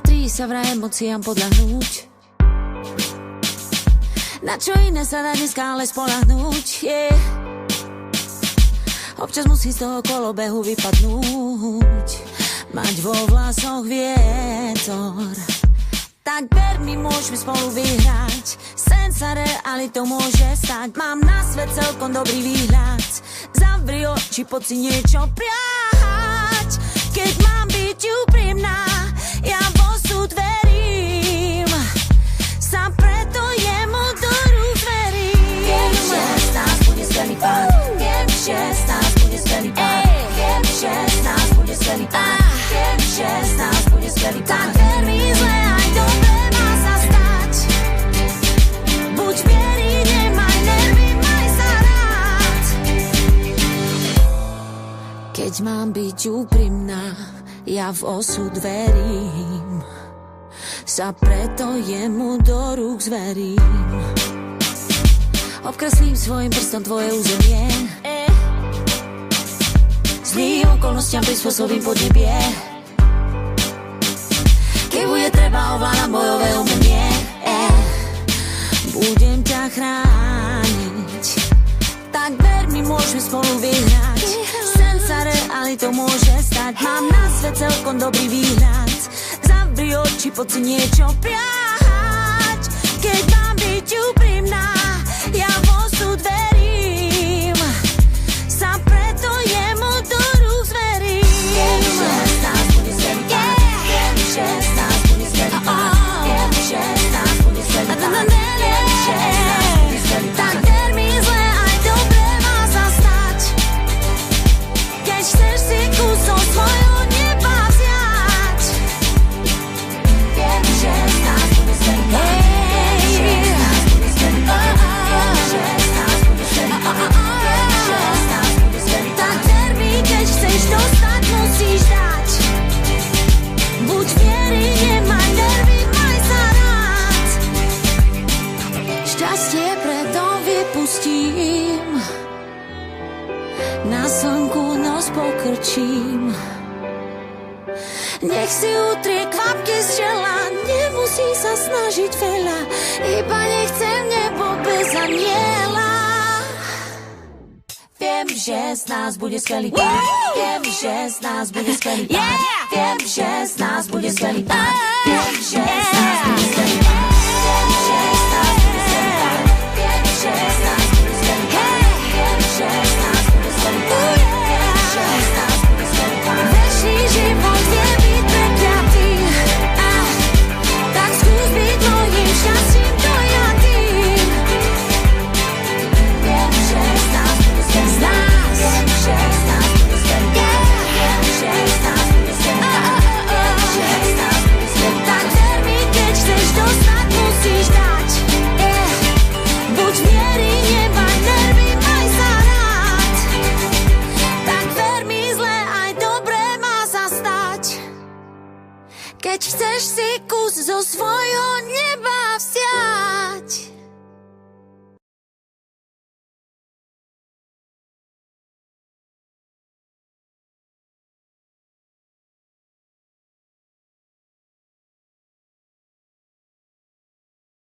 Patrí sa vraj emóciám podľahnúť. Na čo iné sa dá dneska ale spolahnúť, yeah. Občas musí z toho kolobehu vypadnúť, mať vo vlasoch vietor. Tak ver mi, môžeme spolu vyhrať, sen sa realitou môže stať. Mám na svet celkom dobrý výhľad, zavri oči, poď si niečo priať. Keď mám byť úprimná, ja v osud verím, sa preto jemu do rúk zverím. Viem, že z nás bude skvelý pán, viem, že z nás bude skvelý pán, viem, že z nás bude skvelý pán, viem, že z nás bude skvelý pán. Tak ver mi, zle aj dobre má sa stať, buď viery, nemaj nervy, maj sa rád. Keď mám byť úprimná, ja v osud verím, sa preto jemu do rúk zverím. Obkreslím svojim prstom tvoje územie, zlým okolnostiam prispôsobím podnebie. Keď bude treba, ovládam bojové umenie, budem ťa chrániť. Tak ver mi, môžeme spolu vyhrať, sen sa realitou môže stať. Mám na svet celkom dobrý výhľad, zavri oči, poď si niečo priať. Keď mám byť úprimná, ja v osud verím, sa preto jemu do rúk zverím. Viem, že z nás bude skvelý pán, viem, že z nás bude skvelý pán, viem, že z nás bude skvelý pán, viem, že z nás bude skvelý pán. Tak ver mi, zle aj dobre má sa stať, keď chceš si kúsok svojho neba vziať. Viem, že z nás bude skvelý pán, viem, že z nás bude skvelý pán, viem, že z nás bude skvelý pán, viem, že z nás bude skvelý pán. Tak ver mi, keď chceš dostať, musíš dať, buď viery, nemaj nervy, maj sa rád. Šťastie preto vypustím, na slnku nos pokrčím. Nech si utrie kvapky z čela, nemusí sa snažiť veľa, iba nechcem nebo bez aniela. Viem, že z nás bude skvelý pán, viem, že z nás bude skvelý pán, viem, že z nás bude skvelý pán, viem, že z nás bude skvelý pán.